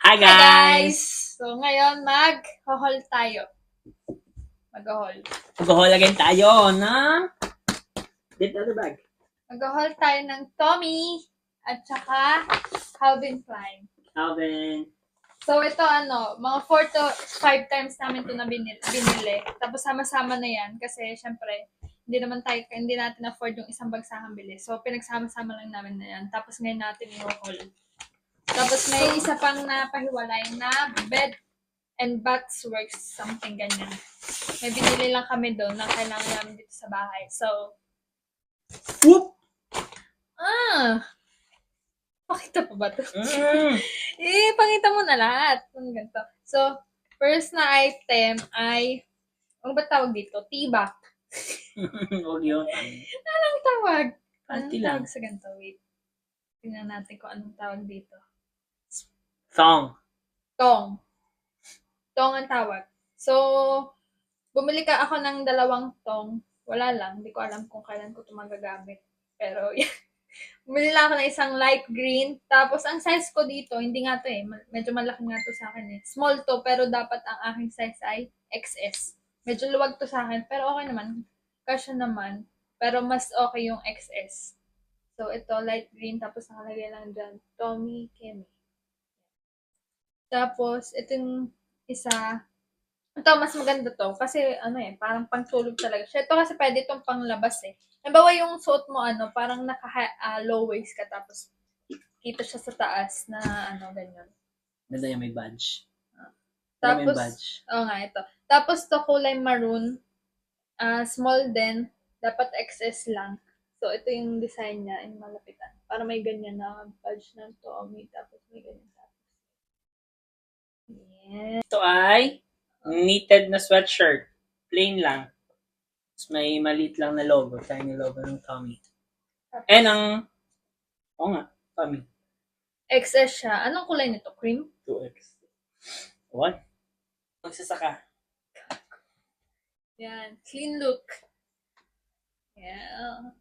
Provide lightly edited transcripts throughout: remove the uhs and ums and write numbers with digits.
Hi Hi guys! guys! So ngayon mag-haul tayo. Mag-haul. Mag-haul again tayo ng dito the bag. Mag-haul tayo ng Tommy at saka Calvin Klein. Calvin. So ito mga 4 to 5 times namin ito na binili. Tapos sama-sama na yan kasi syempre hindi natin afford yung isang bagsahang bili. So pinagsama-sama lang namin na yan. Tapos ngayon natin i-haul. Tapos may isa pang napahiwalay na bed and Baths Works, something ganyan. May binili lang kami doon na kailangan namin dito sa bahay. So, Whoop! Pakita pa ba ito? Pakita mo na lahat. Ganito. So, first na item ay, ano ba tawag dito? Tiba. Huwag yun. Anong tawag? Panty Anong lang. tawag sa ganito? Wait. Tingnan natin kung anong tawag dito. Thong. Tong. Tong ang tawag. So, bumili ako ng 2 tong. Wala lang. Hindi ko alam kung kailan ko ito magagamit. Pero, bumili lang ako ng isang light green. Tapos, ang size ko dito, hindi nga to medyo malaki nga to sa akin Small to, pero dapat ang aking size ay XS. Medyo luwag to sa akin, pero okay naman. Kasya naman. Pero mas okay yung XS. So, ito, light green. Tapos, nakalagay lang dyan, Tommy Kemi. Tapos, itong isa, ito, mas maganda to. Kasi, parang pangtulog talaga siya. Ito kasi pwede itong panglabas Halimbawa yung suot mo, parang low waist ka, tapos kita siya sa taas na, ganyan. Ganda yung may badge. Tapos, ito. Tapos to kulay maroon, small din, dapat XS lang. So, ito yung design niya, yung malapitan. Para may ganyan na badge ng Tommy, tapos may ganyan tapos. Yeah. Ito ay knitted na sweatshirt. Plain lang. Tapos may maliit lang na logo. Tiny logo ng Tommy. And Tommy. XS siya. Anong kulay nito? Cream? 2X. What? Magsasaka. Yan. Clean look. Yeah.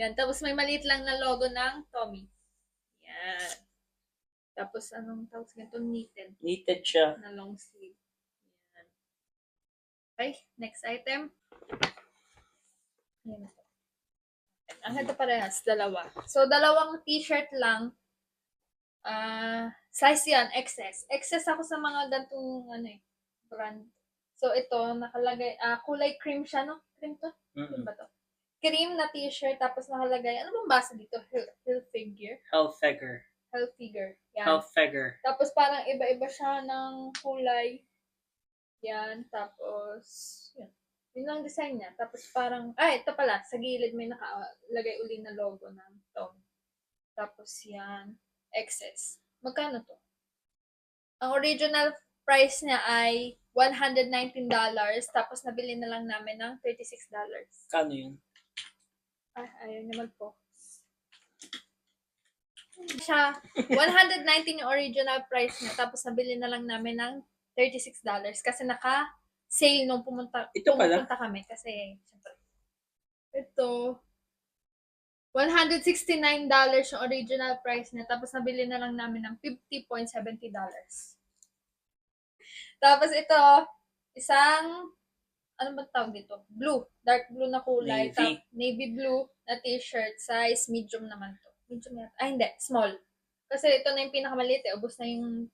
Yan. Tapos may maliit lang na logo ng Tommy. Yan. Tapos anong tawag sa ganito? Knitted. Knitted siya. Na long sleeve. Yan. Okay. Next item. Yan. Ang ganda parehas. 2. So, 2 t-shirt lang. Size yan. XS. XS ako sa mga gantong brand. So, ito, nakalagay, kulay cream siya, no? Cream to? Cream ba to? Cream na t-shirt, tapos nakalagay, ano bang basa dito? Hilfiger? Hilfiger. Yan. Hilfiger. Tapos parang iba-iba siya ng kulay. Yan. Tapos, yun. Yun lang design niya. Tapos parang, ito pala, sa gilid may nakalagay uli na logo ng Tom. Tapos yan, XS. Magkano to? Ang original price niya ay $119, tapos nabili na lang namin ng $36. Kano yun? Ayaw naman po. Siya, 119 yung original price niya, tapos nabili na lang namin ng $36 kasi naka-sale nung pumunta kami kasi syempre. Ito, $169 yung original price niya, tapos nabili na lang namin ng $50.70. Tapos ito, isang, ano ba tawag dito? Blue. Dark blue na kulay. Navy blue na t-shirt. Size medium naman to. Medium yata. Hindi. Small. Kasi ito na yung pinakamaliit Ubus na yung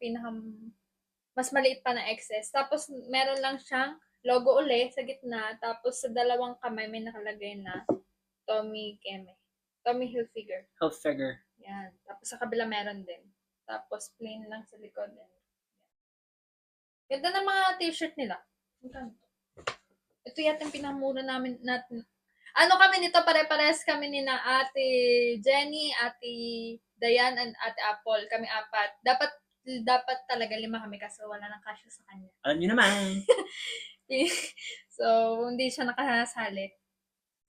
mas maliit pa na XS. Tapos, meron lang siyang logo uli sa gitna. Tapos, sa 2 kamay may nakalagay na Tommy Kemi. Tommy Hilfiger. Yan. Tapos, sa kabila meron din. Tapos, plain lang sa likod. Ganda ng mga t-shirt nila. Ito yata yung pinamura natin. Kami nito, pare-pares kami ni na Ate Jenny, Ate Dayan, and Ate Apple. Kami 4. Dapat talaga 5 kami kasi wala nang kasya sa kanya. Alam niyo naman. So, hindi siya nakasali.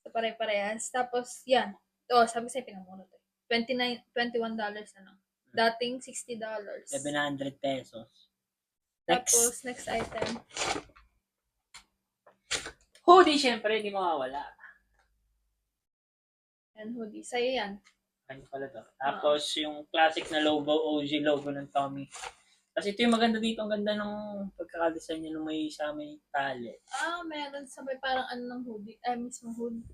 So, pare-parehas. Tapos, yan. Sabi sa'yo, pinamura to. $21 na lang. Dating $60. 700 pesos. Tapos, next item. Hoodie, syempre, hindi mawawala. Yan, hoodie. Sa'yo yan. Ano pala to? Tapos yung classic na logo, OG logo ng Tommy. Kasi ito yung maganda dito. Ang ganda ng pagkakadesign niya nung may sa may tali. Meron sabay parang ano ng hoodie. Mismo hoodie.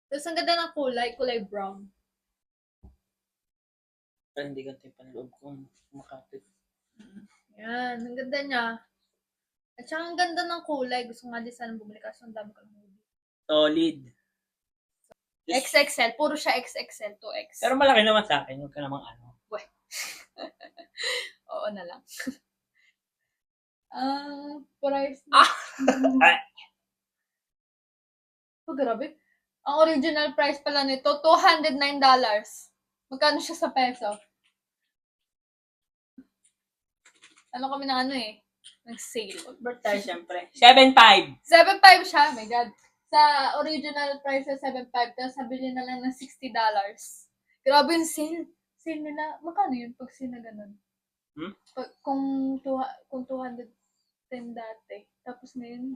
Tapos ang ganda ng kulay brown. Pero hindi ganito yung panloob kung makapit. Yan, ang ganda niya. At saka ang ganda ng kulay. Gusto nga din sana bumili kasi ang dami ko ng hoodie. Solid. XXL. Puro siya XXL. 2X. Pero malaki naman sa akin. Huwag ka namang ano. Oo na lang. Price. Oh, grabe. Ang original price pala nito, $209. Magkano siya sa peso? Ano kami ng ano eh? Nag-sale. Birth tayo syempre. 7.5. 7.5 siya, my God. Sa original price sa 7.5, tapos sabili na lang ng $60. Grabe yung sale. Sale nila. Magkano yun pag sale na ganun? Kung 210 dati, tapos ngayon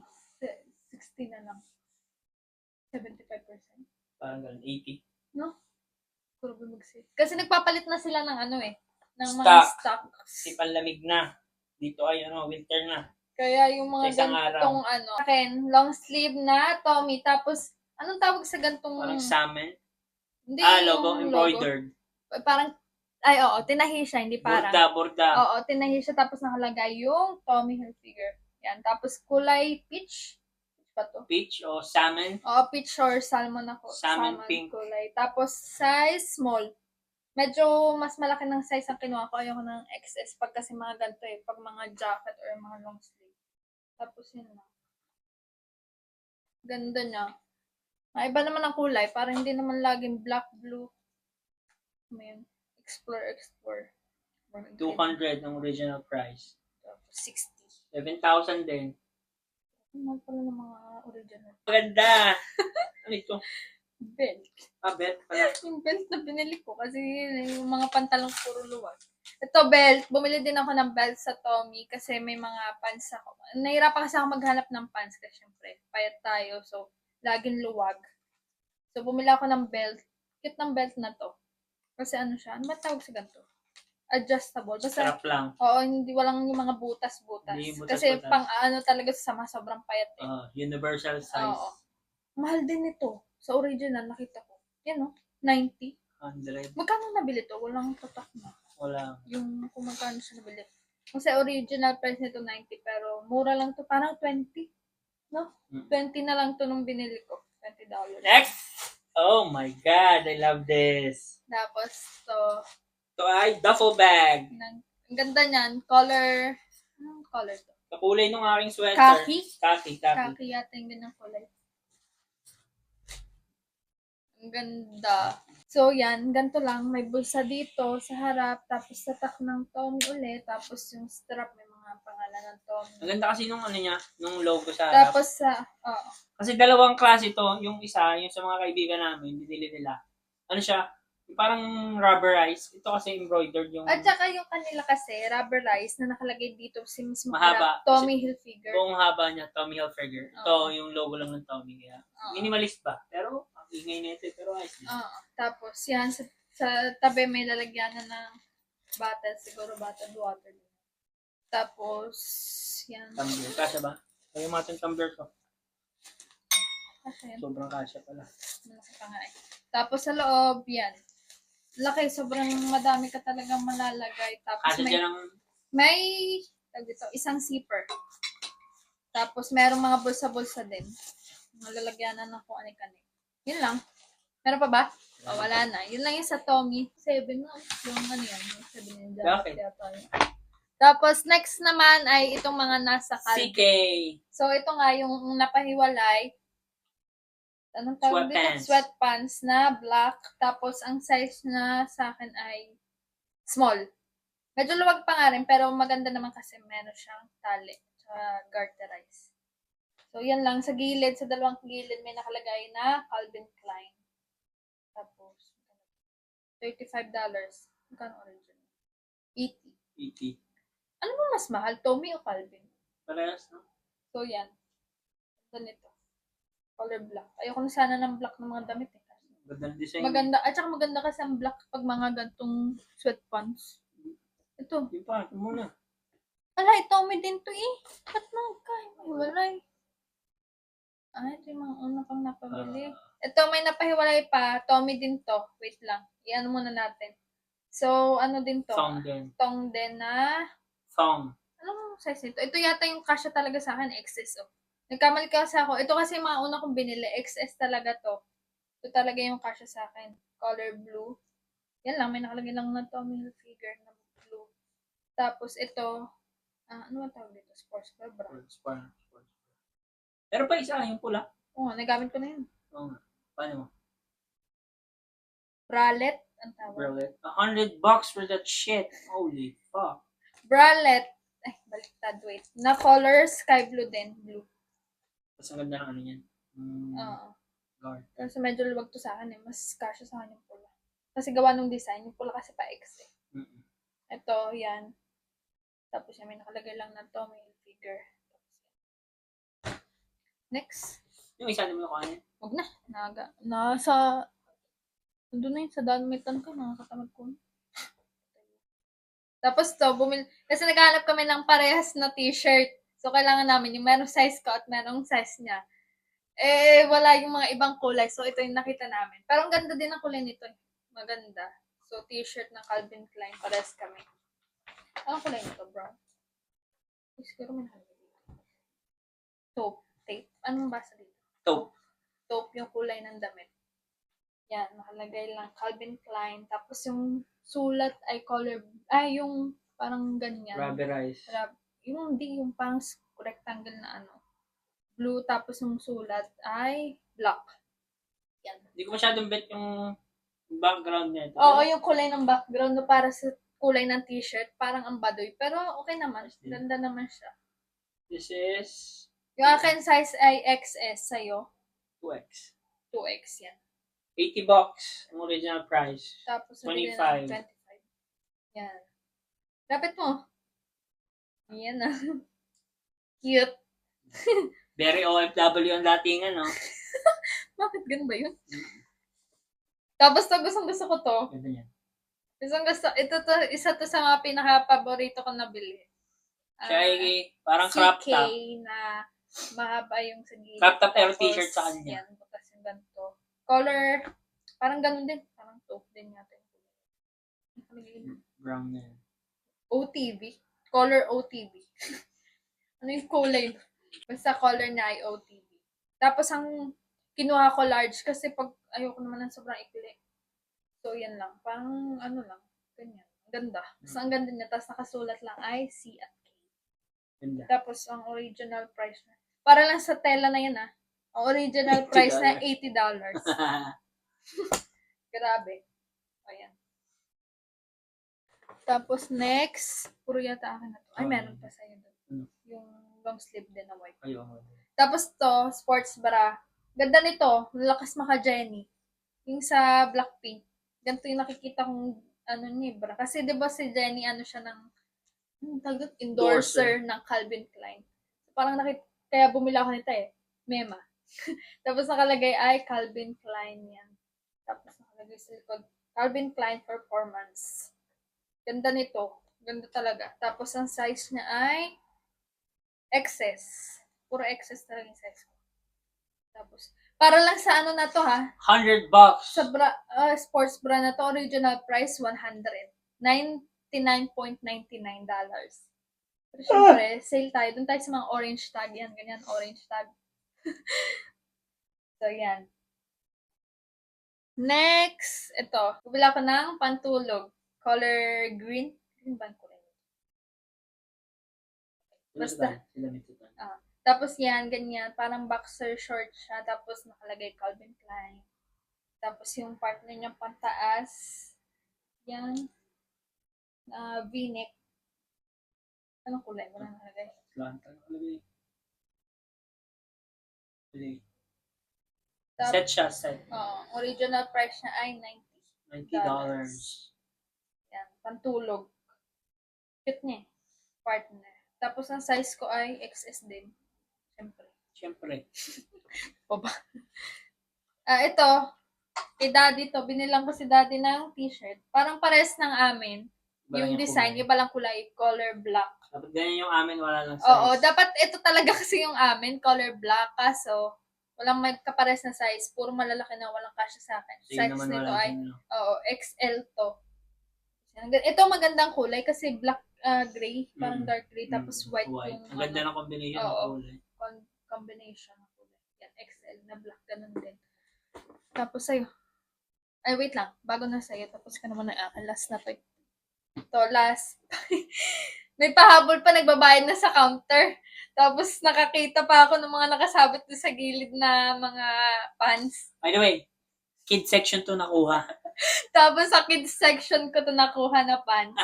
60 na lang. 75%. Parang ganun. 80. No? Grabe mag-sale. Kasi nagpapalit na sila ng ano eh. Ng mga stocks. Kasi panlamig na. Dito ay winter na. Kaya yung mga Sa isang gantong akin, long sleeve na Tommy. Tapos, anong tawag sa gantong... Parang salmon. Hindi Logo, embroidered. Parang, tinahi siya, hindi parang. Borda. Oo, tinahi siya. Tapos nakalagay yung Tommy Hilfiger. Yan. Tapos kulay peach. Pa to? Peach o salmon? Oo, peach or salmon ako. Salmon pink. Kulay. Tapos size small. Medyo mas malaki ng size ang kinuha ko. Ayoko ng XS pag kasi mga ganito eh. Pag mga jacket or mga long sleeve. Tapos yun na. Ganda niya. Iba naman ang kulay. Parang hindi naman laging black, blue. Ayan. Explore. 200 ang original price. Tapos 60. 7,000 din. Mahal pala ng mga original. Maganda! Ano ito? Belt. Bet pala. Yung belt na binili ko kasi yung mga pantalong puro luwag. Ito belt, bumili din ako ng belt sa Tommy kasi may mga pants ako. Nahirapan kasi ako maghanap ng pants kasi syempre, payat tayo so laging luwag. So bumili ako ng belt. Cute ng belt na to. Kasi ano siya, ano ba tawag sa ganito? Adjustable. Basta, Strap lang. oo, hindi walang yung mga butas-butas. Hindi butas-butas. Kasi pang ano talaga sa sama, sobrang payat eh. Universal size. Oo. Mahal din ito. Sa original, nakita ko. Yan o, 90. 100. Magkano nabili to? Walang tatak na. Wala. Yung kung magkano siya nabili. Kasi original price nito 90 pero mura lang to. Parang 20. No? 20 na lang to nung binili ko. $20. Next! Oh my God! I love this. Tapos to. Ito ay duffel bag. Ang ganda niyan. Color. Anong color to? Kakulay nung aking sweater. Khaki? Khaki. Yata yung ganang kulay. Ang ganda. So, yan. Ganito lang. May bulsa dito sa harap. Tapos tatak ng Tommy ulit. Tapos yung strap may mga pangalan ng Tommy. Ang ganda kasi nung niya, nung logo sa harap. Tapos Kasi dalawang klase to. Yung isa, yung sa mga kaibigan namin, binili nila. Ano siya? Parang rubberized. Ito kasi embroidered yung... At saka yung kanila kasi, rubberized na nakalagay dito si mismo mahaba. Tommy Hilfiger. Buong haba niya, Tommy Hilfiger. Ito, yung logo lang ng Tommy. Kaya, minimalist ba? Pero, ang ingay nito. Pero ayos din. Tapos, yan, sa tabi may lalagyan na ng bottle. Siguro bottled water. Tapos, yan. Tumbler. Kasya ba? Kaya yung mga tumbler ko. Kasya yan. Sobrang kasya pala. Malaki pa nga eh. Tapos sa loob, yan. Laki, sobrang madami ka talagang malalagay. Tapos may isang zipper. Tapos merong mga bulsa-bulsa din. Malalagyanan ng kung ani-kani. Yun lang. Meron pa ba? Wala na. Yun lang yung sa Tommy. 7 na. Yung ano yan. Yung 7 yung jacket. Tapos next naman ay itong mga nasa Calvin. CK. So ito nga yung napahiwalay. Anong tawag dito? Sweatpants na black. Tapos, ang size na sa akin ay small. Medyo luwag pa nga rin, pero maganda naman kasi meron siyang tali. Tsaka garterize. So, yan lang. Sa gilid, sa dalawang gilid, may nakalagay na Calvin Klein. Tapos, $35. Magkano original? 80. Ano mo mas mahal? Tommy o Calvin? Parehas, no? So, yan. Ganito. Color black. Ayoko na sana ng black ng mga damit eh. Ganda ng design. Maganda, at saka maganda kasi ang black pag mga gantong sweatpants. Ito. Yung pa, ito muna. Alay, Tommy din to eh. Ba't nagkahiwalay? Ito yung mga una pang napabili. Ito, may napahiwalay pa. Tommy din to. Wait lang. Iyan muna natin. So, ano din to? Thong din. Tong din na... Thong. Anong size nito? Ito yata yung kasya talaga sa akin, XS. Oh. Nagkamali kasi ako. Ito kasi yung mga una kong binili. XS talaga to. Ito talaga yung kasya sa akin. Color blue. Yan lang. May nakalagay lang na Tommy Hilfiger na blue. Tapos ito, ano ba tawag dito? Sports bra. Sports. Pero pa isa, yung pula. Oo, nagamit ko na yun. Oo nga. Paano mo? Bralette, ang tawag. Bralette. $100 for that shit. Holy fuck. Bralette, ay, baliktad, wait. Na color, sky blue din, blue. Tapos ang ganda ng ano yan. Oo. Guard. Kasi medyo luwag to sa akin eh. Mas kasya sa akin yung pula. Kasi gawa nung design, yung pula kasi pa X eh. Mm-mm. Ito, yan. Tapos yan, may nakalagay lang na Tommy Hilfiger. Next. Yung isa naman ako ano. Huwag na. Nasa, nandun na yun, sa damitan ko, nakakatamad ko. Tapos to, kasi naghahanap kami ng parehas na t-shirt. So, kailangan namin yung merong size ko at merong size niya. Eh, wala yung mga ibang kulay. So, ito yung nakita namin. Pero ang ganda din ang kulay nito. Maganda. So, t-shirt ng Calvin Klein. Parehas kami. Anong kulay nito, bro? Siguro may nakalagay dito. Taupe. Tape. Anong basa dito? Taupe. Taupe yung kulay ng damit. Yan, nakalagay lang Calvin Klein. Tapos yung sulat ay color, yung parang ganyan. Rubberized. Yung hindi, yung parang rectangle na ano. Blue, tapos yung sulat ay black. Yan. Hindi ko masyadong bet yung background nito. Oo, yung kulay ng background na para sa kulay ng t-shirt, parang ang badoy. Pero okay naman, ganda naman siya. This is... Yung akin size ay XS, sa'yo? 2X. 2X yan. $80 ang original price. Tapos 25. 25. Yan. Lapit mo. Yan na. Cute. Very OFW ang dating ano. Bakit ganun ba yun? Tapos to, gusto ko to. Ganda yan. Ito to, isa to sa mga pinaka-paborito ko nabili. Siya ay parang crop CK top. na mahaba yung sa gilid. Crop top pero Tapos, t-shirt sa kanya. Yan, butas yung ganito. Color, parang ganun din. Parang taupe din yata yung Brown na yan. OTV. Color OTV. Ano yung kulay? Basta color na ay OTV. Tapos ang kinuha ko large kasi pag ayoko naman ng sobrang ikli. So yan lang. Parang ano lang. Ganyan. Ang ganda. Basta ang ganda niya. Tapos nakasulat lang ay C at K. Ganda. Tapos ang original price na. Para lang sa tela na yan Ang original price na $80. Grabe. Ayan. Tapos next, puro yata akin na to. Ay, meron pa sa'yo doon. Yung long sleeve din na white. Ayun. Tapos to, sports bra. Ganda nito, lakas maka-Jenny. Yung sa Blackpink. Ganito yung nakikita kong bra. Kasi 'di ba si Jenny siya ng endorser ng Calvin Klein. So, parang kaya bumila ako nito Mema. Tapos nakalagay ay Calvin Klein yan. Tapos nakalagay sa likod, Calvin Klein Performance. Ganda nito. Ganda talaga. Tapos ang size niya ay XS. Puro XS talaga yung size ko. Tapos, para lang sa na to $100. Sa sports bra na to, original price $100. $99.99. Pero syempre, sale tayo. Doon tayo sa mga orange tag. Yan, ganyan, orange tag. So, yan. Next, ito. Bumila ko ng pantulog. Color green. Green ba ang kulay? Basta. Tapos yan, ganyan. Parang boxer short siya. Tapos nakalagay Calvin Klein. Tapos yung partner niyang pantaas. Yan. V-neck. Anong kulay? Wala nakalagay. Set siya, set. Original price niya ay $90. Yan, pantulog. Cute niya Partner. Tapos ang size ko ay XS din. Siyempre. Siyempre. Ito, kay daddy to, binilang ko si daddy ng t-shirt. Parang pares ng amin. Iba lang Yung design, kulay. iba lang kulay, color black. Dapat ganyan yung amin, wala lang size. Oo, dapat ito talaga kasi yung amin, color black. Kaso, walang magkapares na size. Puro malalaki na walang kasya sa akin. So, yun Size naman nito wala ay, din, no? oo, XL to. Ito magandang kulay kasi black, gray, parang dark gray, tapos white yung Ang ganda ng combination ng oo. kulay. Combination ng kulay. Yan, XL na black, ganun din. Tapos sa'yo. Ay, wait lang. Bago na sa'yo, tapos ka naman na last na to. Ito, last. May pahabol pa, nagbabayad na sa counter. Tapos nakakita pa ako ng mga nakasabit doon sa gilid na mga pants. By the way, kid section to nakuha. Tapos sa kids section ko to nakuha na pants.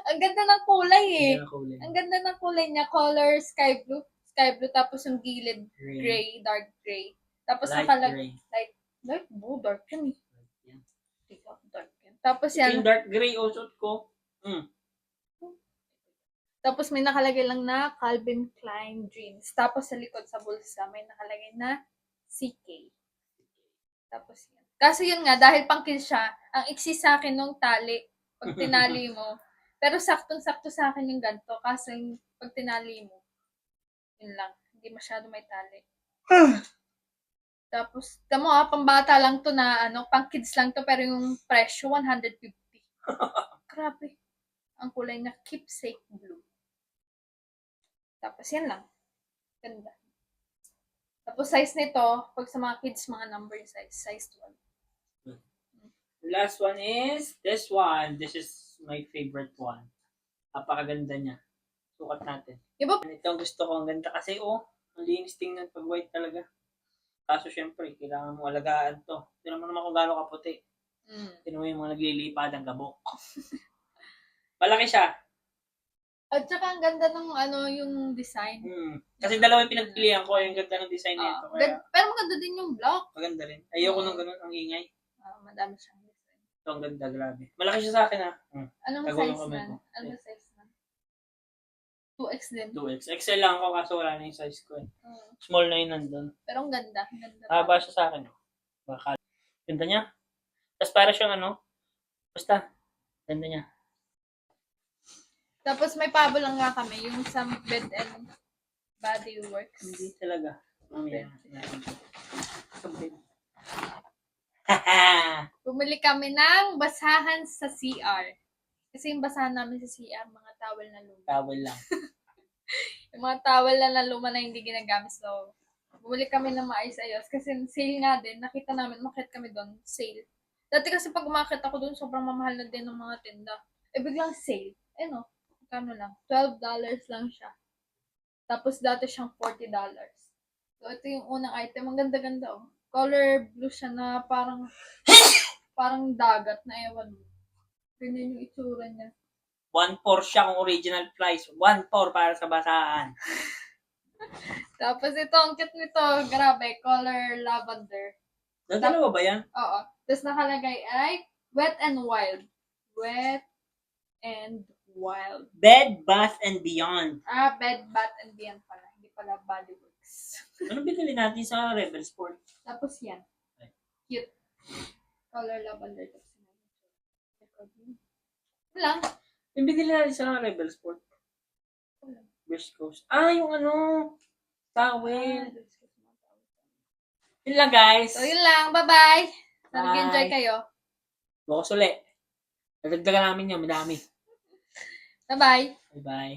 Ang ganda ng kulay eh. Ganda ng kulay. Ang ganda ng kulay niya. Color sky blue. Sky blue. Tapos yung gilid gray. Dark gray. Tapos Light nakalagay. gray. Light blue. Dark yan eh. Yan. Dark yan. Tapos Ito yan. yung dark gray suot ko. Tapos may nakalagay lang na Calvin Klein jeans. Tapos sa likod sa bulsa may nakalagay na CK. Tapos yan. Kaso yun nga, dahil pangkin siya, ang iksi sa akin nung tali, pag tinali mo. Pero saktong-sakto sa akin yung ganito. Kaso yung pag tinali mo, yun lang. Hindi masyado may tali. Tapos, tamo pambata lang to na, pang kids lang to, pero yung presyo, 150. Grabe. Ang kulay niya, keepsake blue. Tapos, yan lang. Ganda. Tapos, size nito, pag sa mga kids, mga number size, size 12. Last one is this one. This is my favorite one. Napakaganda niya. Sukat natin. Iba? Ito ang gusto ko. Ang ganda kasi, ang linis tingnan pag white talaga. Kaso, syempre, kailangan mo alagaan to. Tignan mo naman kung gaano kaputi. Tignan mo yung mga naglilipad ang gabok. Malaki siya. At saka, ang ganda ng, yung design. Kasi dalawa yung pinagpilihan ko. Yung ganda ng design nito. Kaya, Pero maganda din yung block. maganda rin. Ayoko nung ganun, ang ingay. Madami siyang design. Ito ang ganda, grabe. Malaki siya sa akin, ha? Anong Tagulo size kami na? ko. Anong size na? 2X din. 2X. XL lang ako kaso wala na yung size ko. Small na yun nandun. Pero ang ganda. Ang ganda. Haba siya sa akin. Ganda niya. Tapos para siyang basta, ganda niya. Tapos may pabo lang nga kami, yung sa Bed and Body Works. Hindi talaga. Mamaya. Bumili kami ng basahan sa CR. Kasi yung basahan namin sa CR, mga towel na luma. Towel lang. Yung mga towel na luma na hindi ginagamit. So, bumili kami ng maayos-ayos. Kasi sale nga din. Nakita namin, makit kami doon. Sale. Dati kasi pag umakit ako doon, sobrang mamahal na din ng mga tinda. Biglang sale. Kano lang. $12 lang siya. Tapos dati siyang $40. So, ito yung unang item. Ang ganda-ganda, Color blue siya na parang dagat na ewan mo. Ganyan yung itsura niya. 1-4 siya kung original price. 1-4 para sa basahan. Tapos ito, ang cute nito. Grabe, color lavender. Dalawa ba yan? Oo. Tapos nakalagay ay Wet and Wild. Wet and Wild. Bed, Bath, and Beyond. Bed, Bath, and Beyond pala. Hindi pala Body Works. Ano binili natin sa Rebel Sport? Tapos yan. Cute. Color lavender. Lang. Yung binili natin sa Rebel Sport. West Coast. Yung towel. Yun lang, guys. So, yun lang. Bye-bye. Bye. Nag-enjoy kayo. Bukas uli. Nadagdagan namin yun. Madami. Bye-bye. Bye-bye.